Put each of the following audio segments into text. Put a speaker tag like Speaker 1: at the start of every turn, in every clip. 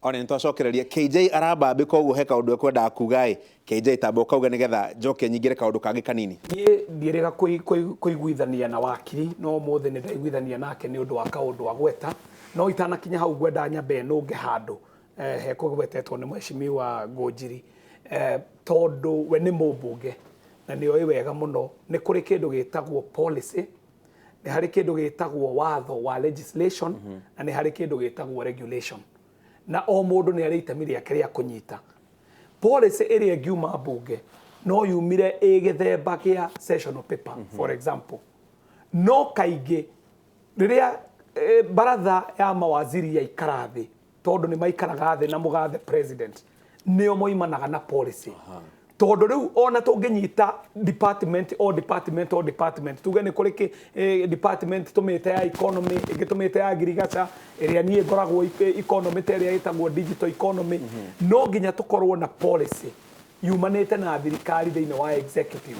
Speaker 1: Ona ntwacokereria KJ arabambe koguo he kaundu ekwenda kugai KJ tambo kauga nigetha njoke nyingire kaundu kangi kanini.
Speaker 2: Nie ndirega kuiguithania na wakiri no mothe ni ndaiguithania nake ni undu wa kaundu wa gweta no itanakinya hau gwenda nyambe nunge handu he kugwetetwo ni mheshimiwa Ngunjiri tondu we ni mumbunge na ni oi wega muno ni kuri kindu gitagwo policy ni hari kindu gitagwo watho wa legislation na ni hari kindu gitagwo regulation na o mundu ni ari itemi riake ria kunyita policy area ngiuma mbunge no yumire igithemba kia sessional paper for example no kaingi riria baratha ya mawaziri ya ikarathi tondu ni maikaraga thi na mugathe president nio moimanaga na policy tondu riu ona tunginyita department tuge ni kuri department tumite ya economy igitumite ya agriculture iria nie ngoragwo economy teria itagwo digital economy no nginya tukorwo na policy yumanite na thirikari thiini wa executive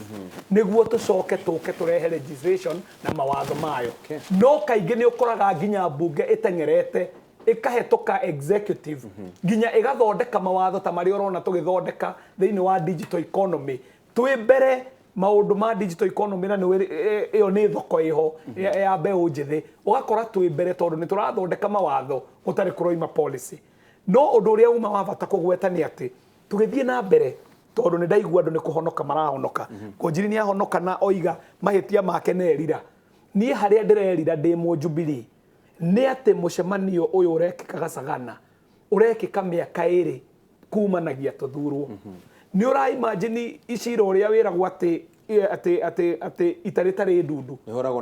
Speaker 2: niguo tucoke turehe legislation na mawatho mayo no kaingi ni ukoraga nginya mbunge itengerete ikahetoka executive nginya igathondeka mawatho ta mari urona tugithondeka thiini wa digital economy twi mbere maundu ma digital economy na iyo ni thoko iho ya mbeu njithi ugakora twi mbere tondu ni turathondeka mawatho utari kuroima policy no undu uria uma wa bata kugweta ni ati tugithie na mbere tondu ni ndaigua andu ni kuhonoka marahonoka Ngunjiri ni ahonoka na oiga mahitia make nerira nie haria ndirerira ndi mu Jubilee ni ati mucemanio uyu urekika Gacagana urekika miaka iri kumanagia tuthurwo ni ura imagine icira uria wiragwo ati itaritari ndundu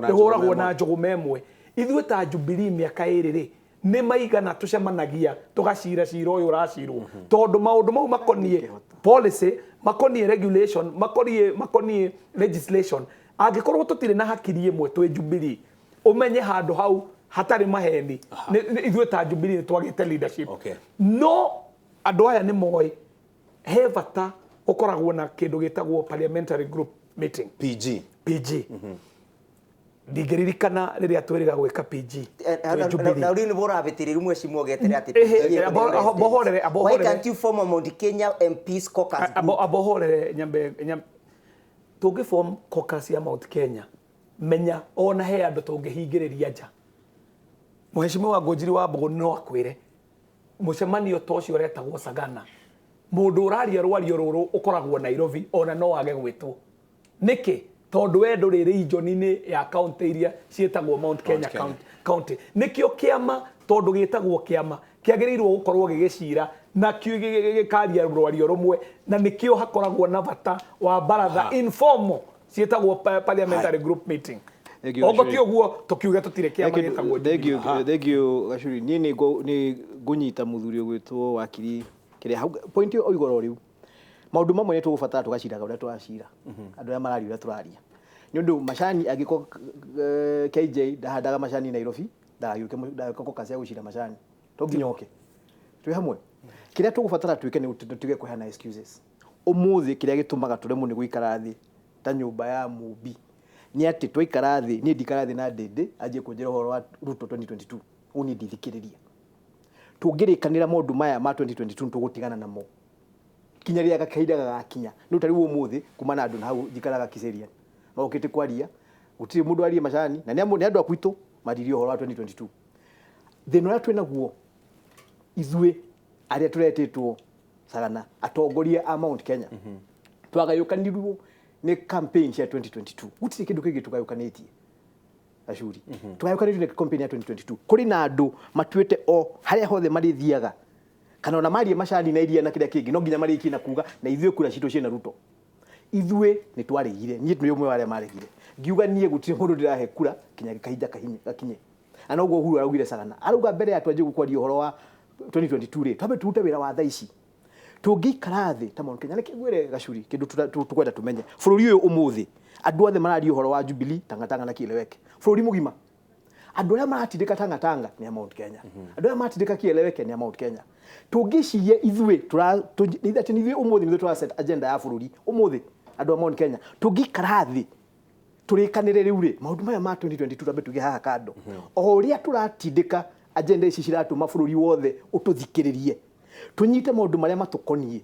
Speaker 2: ihoragwo na njugu memwe ithuĩ ta Jubilee miaka iri ri ni maigana tucemanagia tugacira cira uyu uracirwo tondu maundu mau makonie policy makonie regulation makonie legislation angikorwo tutire na hakiri imwe twi Jubilee umenye handu hau hatari maheni ithuĩ ta Jubilee twagite leadership no andu aya ni moi he bata ukoragwo na kindu gitagwo parliamentary group meeting PG ndigeririkana riria twiriga gwika PG
Speaker 3: na uri ni bora betiriru mwecimu ogetere ati
Speaker 2: abohorere
Speaker 3: why can't you form a Mount Kenya MPs caucus
Speaker 2: abohorere nyambe tungi form caucus ya Mount Kenya menya ona he andu tungihingiriria nja mheshimiwa Ngunjiri wa Mbogo no akwire mucemanio tocio uretagwo Sagana mundu uraria rwario ruru ukoragwo Nairobi ona no wage gwitwo niki tondu wendo ri region-ini ya county iria cietagwo Mount Kenya county nikio kiama tondu gitagwo kiama kiagirirwo gukorwo gigicira na gikaria rwario rumwe na nikio hakoragwo na bata wa baratha informal cietagwo parliamentary group meeting ogo ti oguo tukiuga tutire kiama gitagwo
Speaker 4: thank you Gachuri ni gunyita muthuri gwitwo wakiri kiria point yo igoro riu maundu mamwe ni tugubatara tugaciraga uria twacira andu ya marari uria turaria ni undu macani agiko KJ ndahandaga macani Nairobi ndagiko kazi ya gucira macani tonginyoke twi hamwe kiria tugubatara twike ni tutige kuhana excuses umuthi kiria gitumaga turemu ni guikara thi ta nyumba ya mubi ni ati twaikara thi ni ndikara thi na ndende aje kunjira horo wa Ruto 2022 uni ndithikiriria tungirikanira maundu maya ma 2022 tugutigana namo kinyaria gakaida gakinya ni utari umuthi kumana andu na hau jikaraga Kiseria maukite kwaria utiri mundu aria macani na ni andu akwitu maririo horo wa 2022 thino ya twena guo izue aria turetetwo Sagana atongoria a Mount Kenya twagayukanirwo ni campaign ya 2022 gutire kindu kingi tugayukanitie Gachuri tugayukanirwo ni campaign ya 2022 kuri na andu matuite o haria hothe marithiaga kana ona mari macani na iria na kiria kingi no nginya mari kina kuga na ithuĩ kura cito ciena Ruto ithuĩ ni twarigire nie ni umwe wale marigire ngiuga nie gutire mundu ndirahe kura kinya kahinda gakinye ana ugo Uhuru araugire Sagana arauga mbere ya twaje gukwaria horo wa 2022 ri twabe tuute wira wa thaici tungikara thi ta Mount Kenya ni kigwire Gachuri kindu tukwenda tumenye bururi uyu umuthi andu othe marari horo wa Jubilee tangatanga na kieleweke bururi mugima andu aria maratindika tangatanga ni Mount Kenya andu aria maratindika kieleweke ni Mount Kenya tungiciye ithuĩ ithati ni ithuĩ umuthi ni twa set agenda ya bururi umuthi andu a Mount Kenya tungikara thi turikanire riu ri maundu maya ma 2022 twabe tuge haha kando o uria turatindika agenda ici ciratuma bururi wothe ututhikiririe tunyite maundu maria matukonie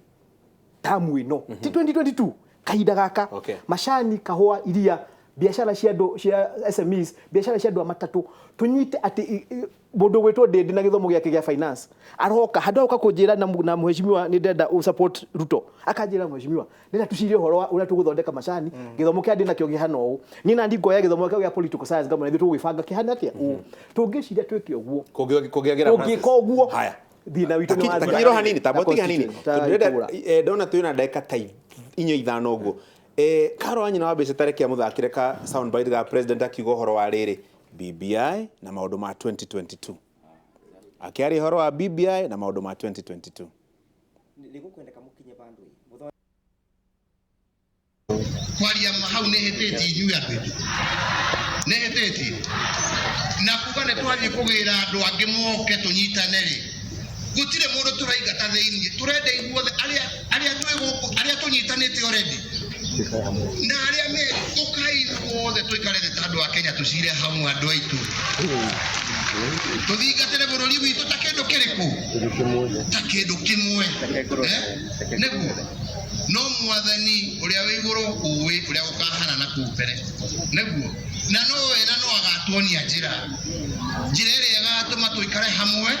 Speaker 4: tamu ino ti 2022 kahinda gaka macani kahua iria biashara cia andu cia SMEs biashara cia andu matatu tunyite ati mundu gwitwo Ndindi na githomo giake gia finance aroka hadoka kunjira na mheshimiwa ni ndenda support Ruto akanjira mheshimiwa ndenda tucirie horo uria tuguthondeka macani githomo kia Ndindi nakio gihana uu ni na ndingo ya githomo kia political science kama nithu tugwibanga kihana atia tungiciria twike uguo kungigera uguo haya thina witu ni
Speaker 1: takiro hanini taboti hanini ndona tuyina ndeka tai inyo ithano uguo Karo anyina wa mbeca tareki ya muthakire ka soundbite ga president akiuga horo wa riri BBI na maundu ma 2022 akiari horo wa BBI na maundu ma 2022
Speaker 3: nigukwendeka mukinye bandu
Speaker 5: kwaria hau nehiteti inyuĩ andũ nehiteti na kuga nĩ twathiĩ kũgĩra andũ angĩ moke tũnyitane rĩ gũtirĩ mũndũ tũraingata thĩinĩ tũrenda ithuothe arĩa twĩ gũkũ arĩa tũnyitanĩte already na arĩa merĩ ũkai ithuothe tũikare thĩ ta andũ a Kenya tũcire hamwe andũ aitũ tũthingatĩre bũrũri witũ ta kĩndũ kĩrĩkũ ta kĩndũ kĩmwe nĩguo no mwathani ũrĩa wĩ igũrũ ũĩ ũrĩa gũkahana na kũu mbere nĩguo na no wena no agatuonia njĩra ĩrĩa ĩgatũma tũikare hamwe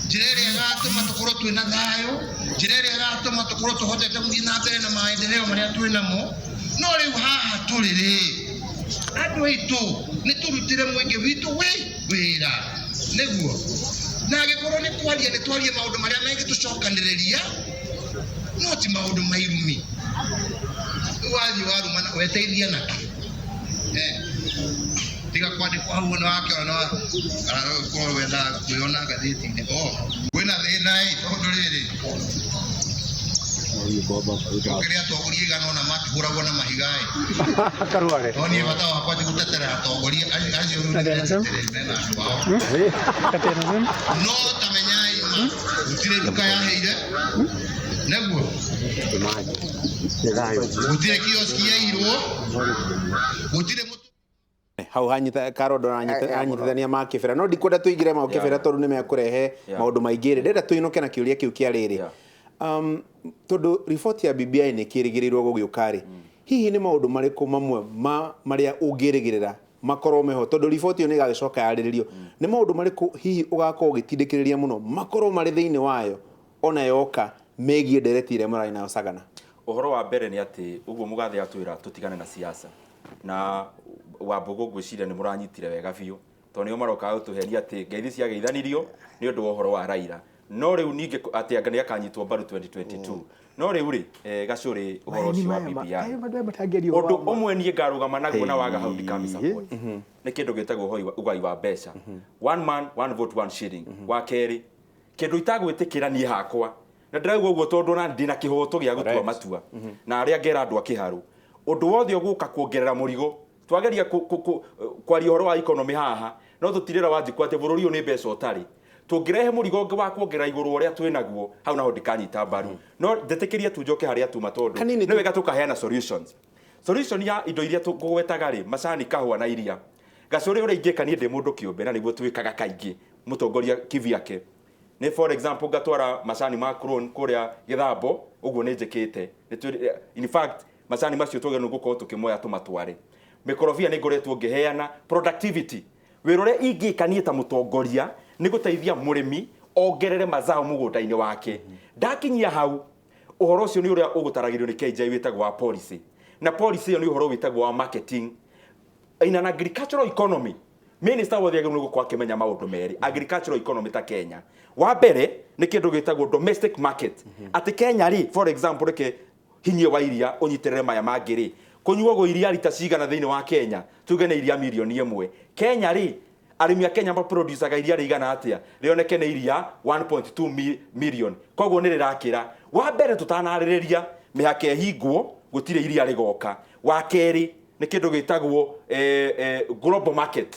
Speaker 5: njĩra ĩrĩa ĩgatũma tũkorwo twĩna thayũ njĩra ĩrĩa ĩgatũma tũkorwo tũhotete gũthiĩ na mbere na maendeleo marĩa twĩnamo no rĩu haha tũrĩ rĩ andũ aitũ nĩ tũrutĩre mũingĩ witũ wĩra nĩguo na angĩkorwo nĩ twarie maũndũ marĩa mangĩtũcokanĩrĩria no ti maũndũ mairumi wathiĩ waruma na weteithia naki tiga kwandĩkwo hau na wakĩona arakorwo wenda kwĩona ngathĩti-inĩ kwĩna thĩna tondũ rĩrĩ ũkĩrĩa atongoria igana ũna makĩhũragwo na mahiga no niĩ bata wakwa ti gũtetera atongoria acio mena andũ ao no tamenyai ma gũtirĩ nduka yaheire nĩguo gũtirĩ kioski yairwo gũtirĩ
Speaker 1: hau hanyita Karo ndo anyitithania ma kibera no ndikwenda tuigire ma kibera tondu ni mekurehe maundu maingĩ ndenda tuinoke na kiuria kiu kia riri tondu report ya BBI ni kirigirirwo gugiukari hihi ni maundu mariku mamwe maria ungirigirira makorwo meho tondu report iyo ni gagicoka yariririo ni maundu mariku hihi ugakorwo ugitindikiriria muno makorwo mari thiini wayo ona yoka megie nderetire murai na Sagana
Speaker 6: uhoro wa mbere ni ati uguo mugathe atwira tutigane na siasa na Wambugu gwiciria ni muranyitire wega biu tondu nio maroka gutuheria ati ngeithi cia geithanirio ni undu wa uhoro wa Raila no riu ninge ati anga ni akanyitwo baru 2022 no riu ri gacuri uhoro ucio wa BBI undu umwe nie ngarugama naguo na waga hau ndikamisa point ni kindu gitagwo ugai wa mbeca one man one vote one shilling wa keri kindu itagwitikira nie hakwa na ndiraigua uguo tondu na ndina kihoto gia gutua matua na aria ngera andu akiharu undu wothe uguka kuongerera murigo twageria kwaria horo wa economy haha no tutirira wanjiku ati bururi uyu ni mbeca utari tungirehe murigo wa kuongerera iguru uria twinaguo hau naho ndikanyita mbaru no ndetikiria tunjoke haria tuma tondu ni wega tukaheana solution ya indo iria tugwetaga ri macani kahua na iria gacuri uria ingika ni ndi mundu kiumbe na niguo twikaga kaingi mutongoria kivyake ni for example gatwara macani ma Crown kuria Githambo uguo ni njikite in fact macani macio twagenu gukorwo tukimoya tumatware mikorofia ni ngoretwo ngiheana productivity wirore ingikanie ta mutongoria ni guteithia murimi ongerere mazao mugunda-ini wake ndakinyia hau uhoro ucio ni uria ugutaragirio ni KJ witagwo wa policy na policy iyo ni uhoro witagwo wa marketing in an agricultural economy minister wothe agenu gukwa akimenya maundu meri agricultural economy ta Kenya wa mbere ni kindu gitagwo domestic market ati Kenya ri for example reke hinyie wa iria unyitirire maya mangiri kunyuogo iria lita cigana thiini wa Kenya tuge ne iria milioni 1 Kenya ri arimi a Kenya ba producer ga iria rigana atia rioneke ne iria 1.2 million koguo ni rirakira wa mbere tutanaririria mihake hingwo gutire iria rigoka wa keri ni kindu gitagwo global market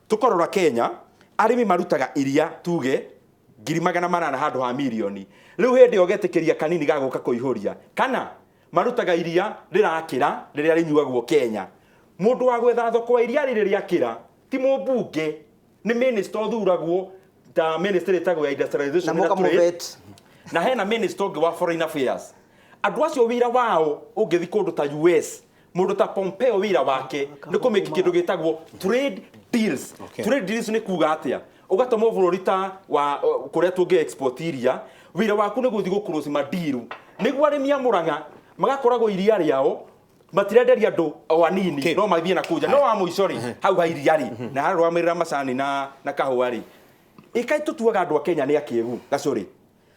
Speaker 6: tukorora Kenya arimi marutaga iria tuge 800 handu ha milioni riu hindi ogetikiria kanini gaguka kuihuria kana marutaga iria rirakira riria rinyuagwo Kenya mundu wa gwetha thoko iria rirakira ti mubunge ni minister thuragwo ta minister etagwo ya industrialization
Speaker 3: na trade
Speaker 6: na hena minister wa foreign affairs andu acio wira wao ungithi kundu ta US mundu ta Pompeo wira wake ni kumeki kindu gitagwo trade deals. Trade deals ni kuga atia ugatoma bururi ta wa kuria tungi export iria wira waku ni guthi guclose madiru niguo arimi a Murang'a magakoragwo iria riao matirenderia andu o anini no mathie na kuja no wa muico ri hau ha iria ri na harwamirira macani na kahua ri ikai tutuaga andu a Kenya ni akiegu gacuri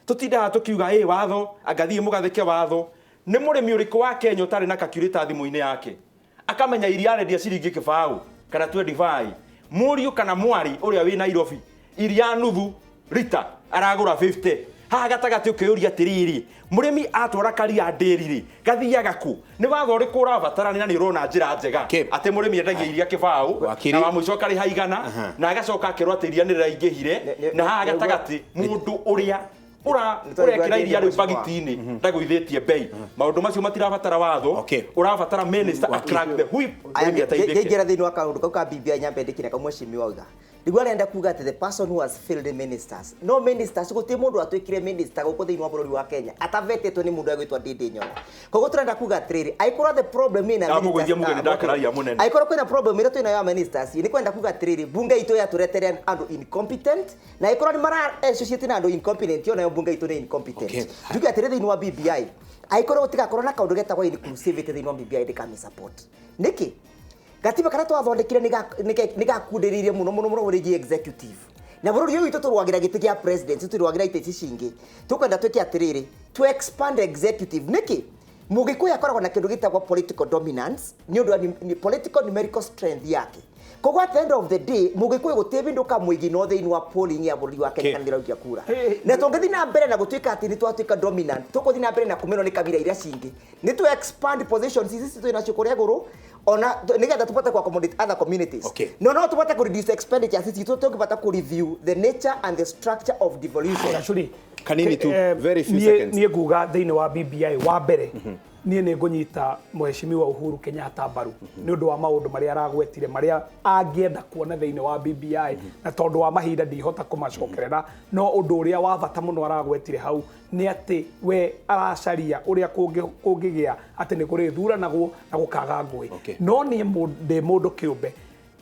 Speaker 6: tutindaga tukiuga watho agathie mugathike watho ni murimi uriku wa Kenya utari na calculator thimu-ini yake akamenya iria rendia ciringi kibao kana 25 muriu kana mwari uria wi Nairobi iria nuthu lita aragura 50 haha gatagati ukiuria tiriri murimi atwara karia ndiriri gathiaga ku ni watho uriku urabatarani na ni urona njira njega ati murimi endagia iria kibao na wa muico kari haigana na agacoka akirwa atiria ni raingihire na haha gatagati mundu uria urekira iria riu bagiti-ini ndagwithitie bei maundu macio matirabatara watho urabatara minister a crack the whip
Speaker 3: ngeingira thiini wa kaundu kau ka BBI nyambe ndikire kamwe cimi wauga niguo arenda kuga ati the person who has failed ministers no ministers guti mundu atwikire minister guku thiini wa bururi wa Kenya atavetetwo ni mundu agwitwa Ndindi Nyoro koguo turenda kuga atiriri aikora the problem in a aikora kwina problem ira twina ya ministers ni kwenda kuga atiriri bunge itu ya turetere andu incompetent na aikora ni mara associate na andu incompetent yo na bunge itu ni incompetent tuge atiriri thiini wa BBI aikora utigakorwo na kaundu getagwo inclusivity thiini wa BBI ndikami support niki gatiba kana twathondekire nigakundiririe muno urigi executive na bururi uyu turwagira giti kia president turwagira iteti cingi tukwenda twiki atiriri to expand executive niki mugikuya akoragwo na kindu gitagwo political dominance ni undu ni political numerical strength yake koguo at the end of the day mugikuya gutibinduka mwigi no thiini wa polling ya bururi wa Kenya ndira ukia kura na tungithi na mbere na gutwika ati ni twatuika dominant tukuthi na mbere na kumeno ni kabira iria cingi ni to expand positions ici twina cio kuria guru ona nigetha tupate ku accommodate other communities no tupate ku reduce expenditure sisi tungipata ku review the nature and the structure of devolution
Speaker 2: actually
Speaker 1: kanini tu very few seconds
Speaker 2: ni nguga thiini wa BBI wa mbere nie ni ngunyita mheshimiwa Uhuru Kenyatta mbaru ni undu wa maundu maria aragwetire maria angienda kuona thiini wa BBI na tondu wa mahinda ndihota kumacokerera no undu uria wa bata muno aragwetire hau ni ati we aracaria uria kungigia ati ni kuri thuranagwo na gukaga ngui no ni mundu kiumbe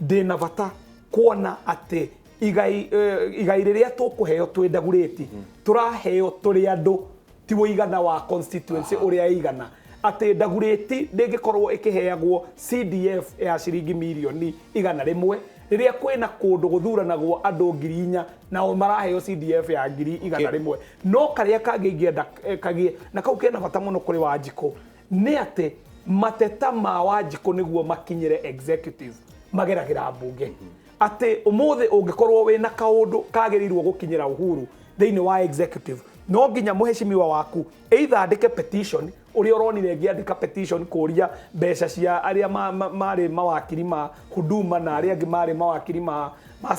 Speaker 2: ndina bata kuona ati igai riria tukuheo twendaguriti turaheo turi andu ti woigana wa constituency uria igana ati ndaguriti ndingikorwo ikiheagwo CDF ya ciringi milioni 100 riria kwina kundu guthuranagwo andu 4,000 na maraheo CDF ya 100,000 no karia kangienda kagie na kau kena bata muno kuri Wanjiku ni ati mateta ma Wanjiku niguo makinyire executive mageragira mbunge ati umuthi ungikorwo wina kaundu kagirirwo gukinyira Uhuru thiini wa executive no nginya muheshimiwa waku either andike petition uria uronire ngiandika petition kuria mbeca cia aria mari mawakiri ma huduma na aria angi mari mawakiri ma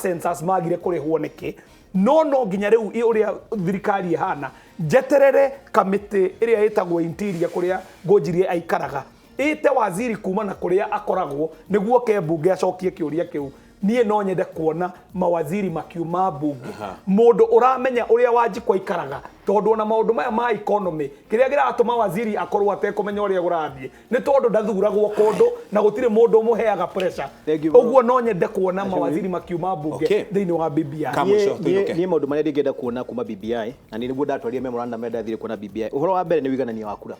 Speaker 2: census magire kurihwo niki no nginya riu uria thirikari ihana jeterere kamiti iria itagwo interior kuria ngunjirie aikaraga ite waziri kuma na kuria akoragwo niguo ke mbunge acokie kiuria kiu nie no nyende kuona mawaziri makiuma mbunge mundu uramenya uria Wanjiku aikaraga tondu ona maundu maya ma economy kiria giratuma waziri akorwo atekumenya uria gurathie ni tondu ndathuragwo kundu na gutire mundu umuheaga pressure uguo no nyende kuona mawaziri makiuma mbunge thiini wa BBI
Speaker 4: ni maundu maria ndingenda kuona kuma BBI na ni niguo ndatwaria memorandum menda thire kuona BBI uhoro wa mbere ni wiganania wa kura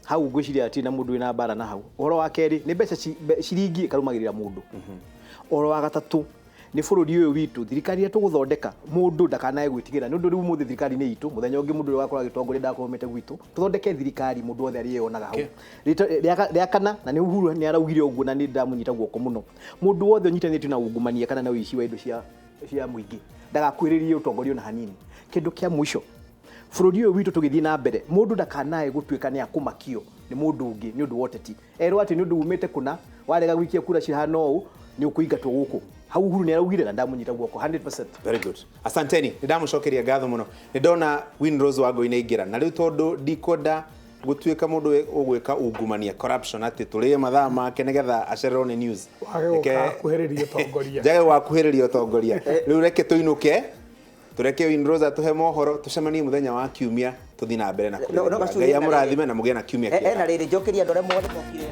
Speaker 4: hau ngwiciria ati na mundu wina bara na hau uhoro wa keri ni mbeca ciringi karumagirira mundu uhoro wa gatatu ni bururi uyu witu thirikari ya tuguthondeka mundu ndakanae gwitigira ni undu riu muthi thirikari ni itu muthenya ungi mundu wakora gitongoria ndakomete gwitu tuthondeke thirikari mundu othe ari yonaga hau ria kana na ni Uhuru ni araugire uguo na ni ndamunyita guoko muno mundu othe unyitanite na ungumania kana na wici wa indo cia muingi ndagakwiririe utongoria na hanini kindu kia mwisho bururi uyu witu tugithii na mbere mundu ndakanae gutwika ni akumakio ni mundu ungi ni undu woteti erwo ati ni undu umite kuna warega gwikia kura cihana uu ni ukuingatwo guku hau Uhuru ni araugire na ndamunyita guoko 100%.
Speaker 1: Very good. Asanteni ndamucokeria ngatho muno ni ndona Winrose wago inaingira na riu tondu dikoda gutwika mundu ugwika ungumania corruption ati turi mathaa make nigetha acererwo ni news
Speaker 2: kuheririo tongoria
Speaker 1: jage wa kuheririo tongoria riu reke tuinuke tureke Windrose atuhe mohoro tucemanie muthenya wa kiumia tuthi na mbere na
Speaker 3: No,
Speaker 1: Ngai amũrathime na mũgĩe na kiumia kĩega
Speaker 3: na rĩrĩ njokeria andũ arĩa mothe mokire